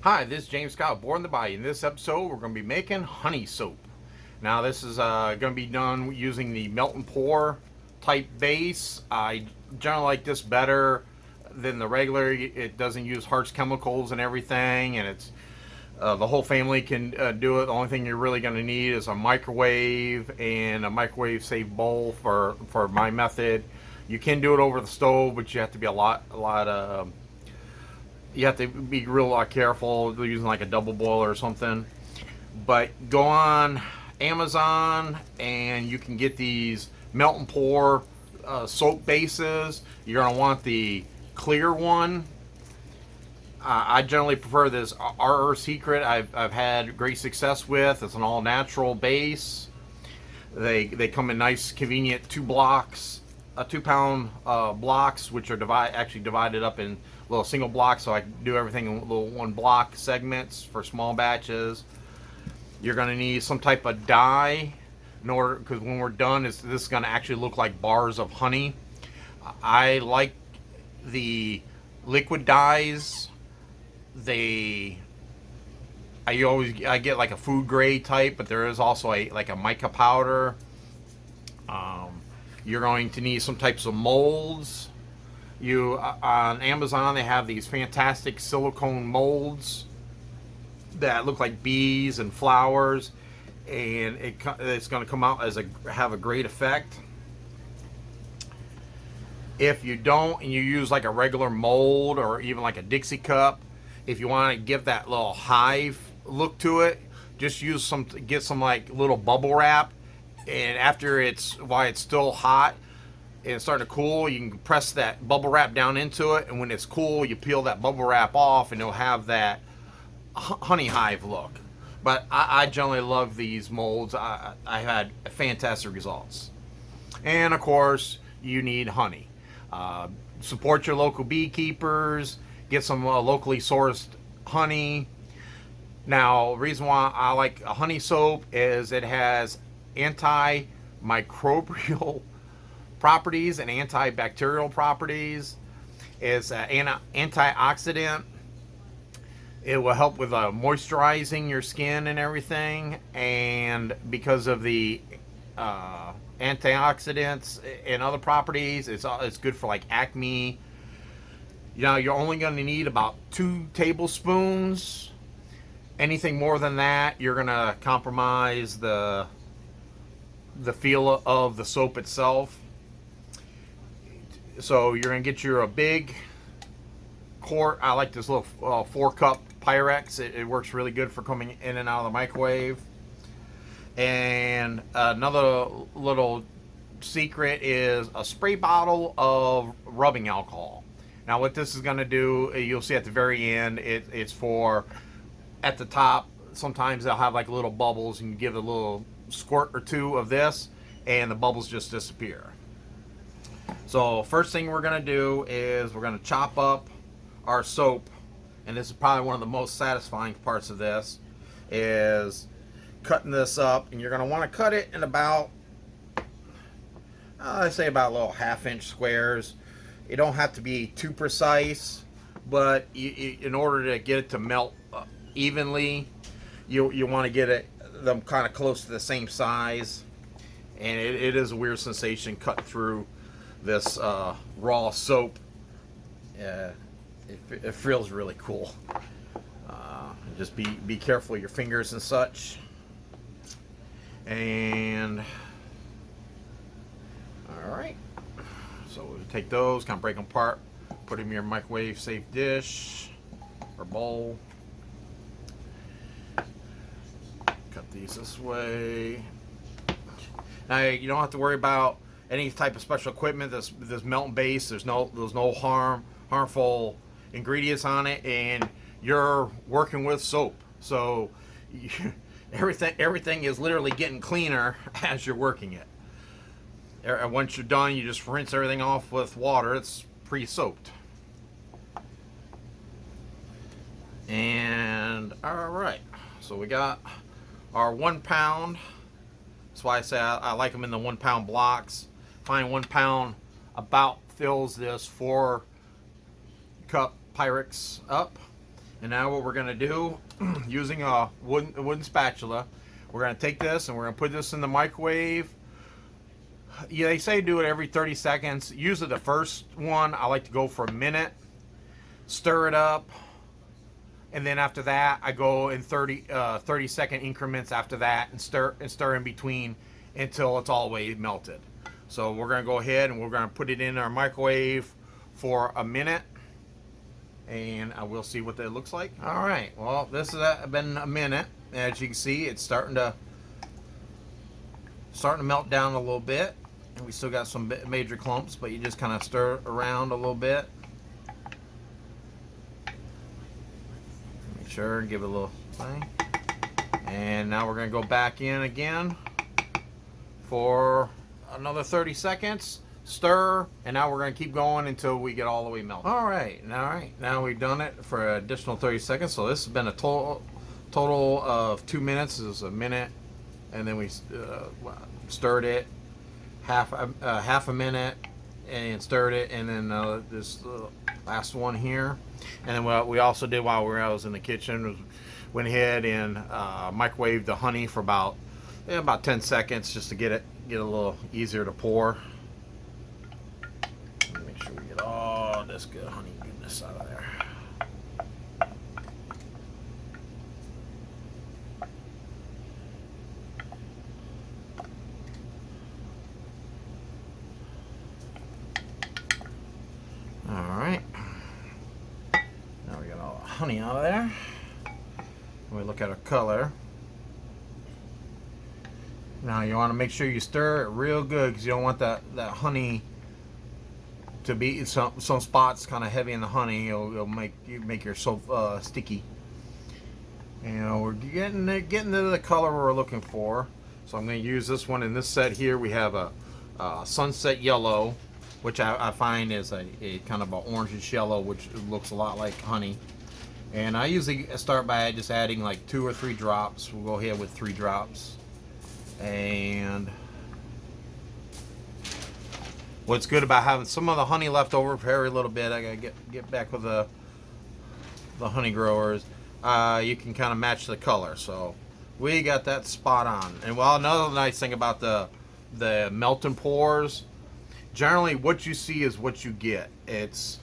Hi, this is James Scott, born in the Bayou. In this episode, we're going to be making honey soap. Now, this is going to be done using the melt and pour type base. I generally like this better than the regular. It doesn't use harsh chemicals and everything, and it's the whole family can do it. The only thing you're really going to need is a microwave and a microwave-safe bowl for my method. You can do it over the stove, but you have to be you have to be real careful using like a double boiler or something. But go on Amazon and you can get these melt and pour soap bases. You're gonna want the clear one. I generally prefer this RR Secret. I've had great success with. It's an all natural base. They come in nice, convenient 2-pound blocks, which are actually divided up in little single blocks, so I can do everything in little 1-block segments for small batches. You're going to need some type of dye in order, because when we're done, this is going to actually look like bars of honey. I like the liquid dyes. I get like a food grade type, but there is also like a mica powder. You're going to need some types of molds. On Amazon, they have these fantastic silicone molds that look like bees and flowers, and it's going to come out as have a great effect. If you don't, and you use like a regular mold or even like a Dixie cup, if you want to give that little hive look to it, just get some like little bubble wrap, and while it's still hot and it's starting to cool, you can press that bubble wrap down into it, and when it's cool, you peel that bubble wrap off, and it'll have that honey hive look. But I generally love these molds. I had fantastic results. And of course, you need honey. Support your local beekeepers. Get some locally sourced honey. Now, the reason why I like a honey soap is it has antimicrobial properties and antibacterial properties. It's an antioxidant. It will help with moisturizing your skin and everything. And because of the antioxidants and other properties, it's good for like acne. You're only going to need about 2 tablespoons. Anything more than that, you're going to compromise the feel of the soap itself. So you're going to get a big quart. I like this little 4-cup Pyrex. It works really good for coming in and out of the microwave. And another little secret is a spray bottle of rubbing alcohol. Now what this is going to do, you'll see at the very end, it's for at the top. Sometimes they'll have like little bubbles, and you give it a little squirt or two of this, and the bubbles just disappear. So first thing we're going to do is we're going to chop up our soap, and this is probably one of the most satisfying parts of this, is cutting this up. And you're going to want to cut it in about, I say about little 1/2-inch squares. You don't have to be too precise, but in order to get it to melt evenly, you want to get them kind of close to the same size. And it is a weird sensation cutting through this raw soap. It feels really cool. Just be careful with your fingers and such. And all right. So we'll take those, kind of break them apart, put them in your microwave safe dish or bowl. Cut these this way. Now you don't have to worry about any type of special equipment. This melting base, there's no harmful ingredients on it, and you're working with soap, so everything is literally getting cleaner as you're working it. Once you're done, you just rinse everything off with water. It's pre-soaped. And all right, so we got our 1 pound. That's why I say I like them in the 1-pound blocks. Find 1 pound about fills this 4-cup Pyrex up. And now what we're gonna do, using a wooden spatula, we're gonna take this and we're gonna put this in the microwave. Yeah, they say do it every 30 seconds. Usually the first one, I like to go for a minute, stir it up, and then after that, I go in 30-second increments after that and stir in between until it's all the way melted. So we're gonna go ahead and we're gonna put it in our microwave for a minute, and I will see what that looks like. All right, well, this has been a minute. As you can see, it's starting to melt down a little bit, and we still got some major clumps, but you just kind of stir around a little bit. Make sure and give it a little thing. And now we're going to go back in again for another 30 seconds. Stir, and now we're going to keep going until we get all the way melted. All right, now we've done it for an additional 30 seconds. So this has been a total of 2 minutes. This is a minute, and then we stirred it half a minute and stirred it, and then this last one here. And then what we also did while I was in the kitchen was went ahead and microwaved the honey for about 10 seconds just to get a little easier to pour. Make sure we get all this good honey goodness out of there. Alright, now we got all the honey out of there. We look at our color. Now you want to make sure you stir it real good, because you don't want that honey to be some spots kind of heavy in the honey. It'll make your soap sticky. And we're getting to the color we're looking for. So I'm going to use this one in this set here. We have a sunset yellow, which I find is a kind of an orangish yellow, which looks a lot like honey. And I usually start by just adding like 2 or 3 drops. We'll go ahead with 3 drops. And what's good about having some of the honey left over for every little bit, I gotta get back with the honey growers. You can kind of match the color. So we got that spot on. And well, another nice thing about the melt and pours, generally what you see is what you get. It's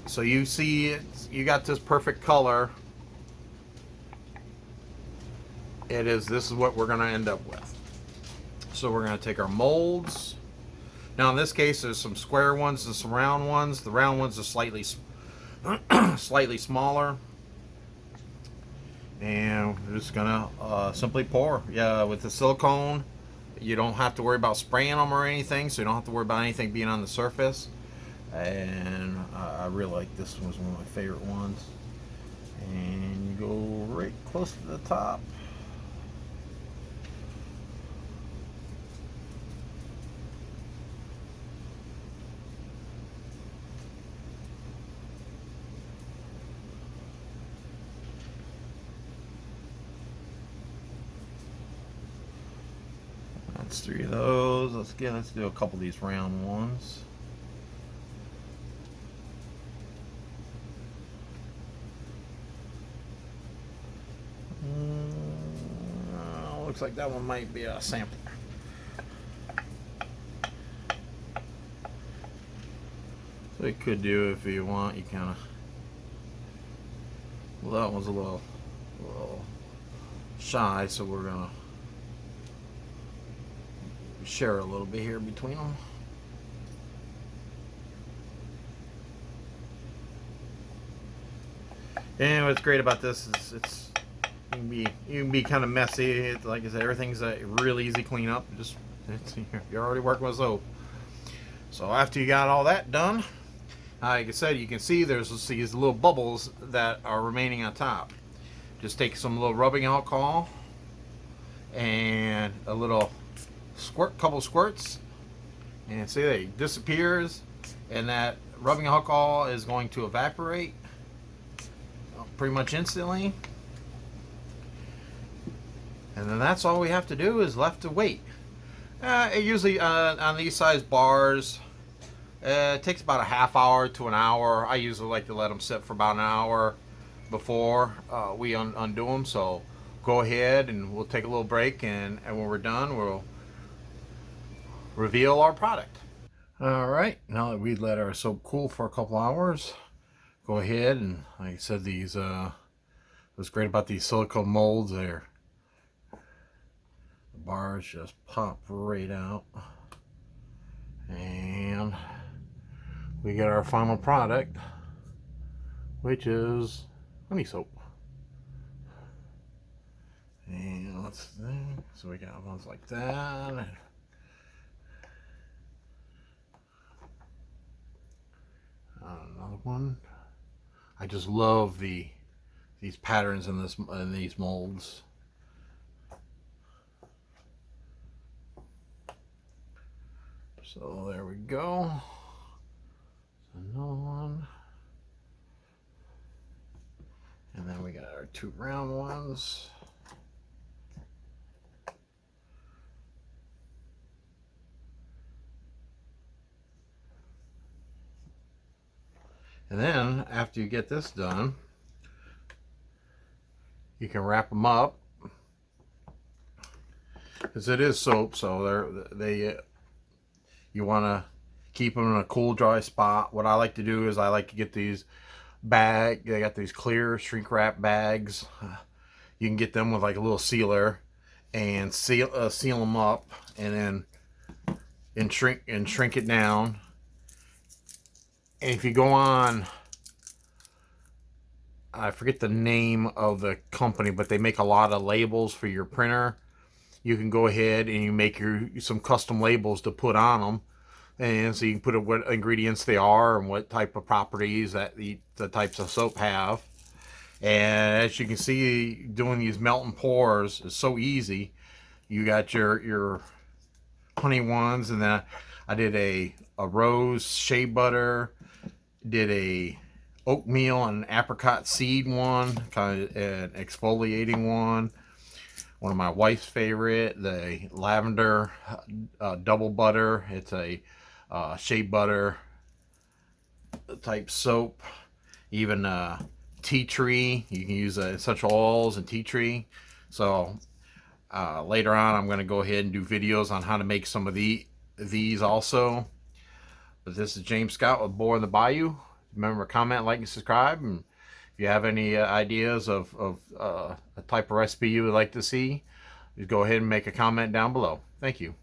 so you see you got this perfect color. This is what we're going to end up with. So we're going to take our molds. Now in this case there's some square ones and some round ones. The round ones are slightly smaller. And we're just going to simply pour. Yeah, with the silicone, you don't have to worry about spraying them or anything, so you don't have to worry about anything being on the surface. And I really like this one. It's one of my favorite ones. And you go right close to the top. That's 3 of those. Let's do a couple of these round ones. Looks like that one might be a sample. So you could do, if you want, you kind of. Well, that one's a little shy, so we're gonna share a little bit here between them. And what's great about this is you can be kind of messy. Like I said, everything's a real easy clean up. You're already working with soap. So after you got all that done, like I said, you can see there's these little bubbles that are remaining on top. Just take some little rubbing alcohol and a little couple squirts, and see that it disappears, and that rubbing alcohol is going to evaporate pretty much instantly. And then that's all we have to do is left to wait. It usually on these size bars, it takes about a half hour to an hour. I usually like to let them sit for about an hour. before we undo them. So go ahead and we'll take a little break, and when we're done, we'll reveal our product. All right, now that we let our soap cool for a couple hours, go ahead and, like I said, these what's great about these silicone molds, there, the bars just pop right out, and we get our final product, which is honey soap. And let's see, so we got ones like that. Another one. I just love these patterns in these molds. So there we go. Another one. And then we got our two round ones. And then after you get this done, you can wrap them up, because it is soap, so you want to keep them in a cool, dry spot. What I like to do is I like to get these they got these clear shrink wrap bags. You can get them with like a little sealer and seal them up, and then shrink it down. And if you go on, I forget the name of the company, but they make a lot of labels for your printer. You can go ahead and you make some custom labels to put on them, and so you can put what ingredients they are and what type of properties that the types of soap have. And as you can see, doing these melt and pours is so easy. You got your honey ones, and then I did a rose shea butter, did a oatmeal and apricot seed one, kind of an exfoliating one. One of my wife's favorite, the lavender double butter. It's a shea butter type soap. Even tea tree. You can use essential oils and tea tree. So later on, I'm going to go ahead and do videos on how to make some of these also. But this is James Scott with Boy in the Bayou. Remember, comment, like, and subscribe. And if you have any ideas of a type of recipe you would like to see, just go ahead and make a comment down below. Thank you.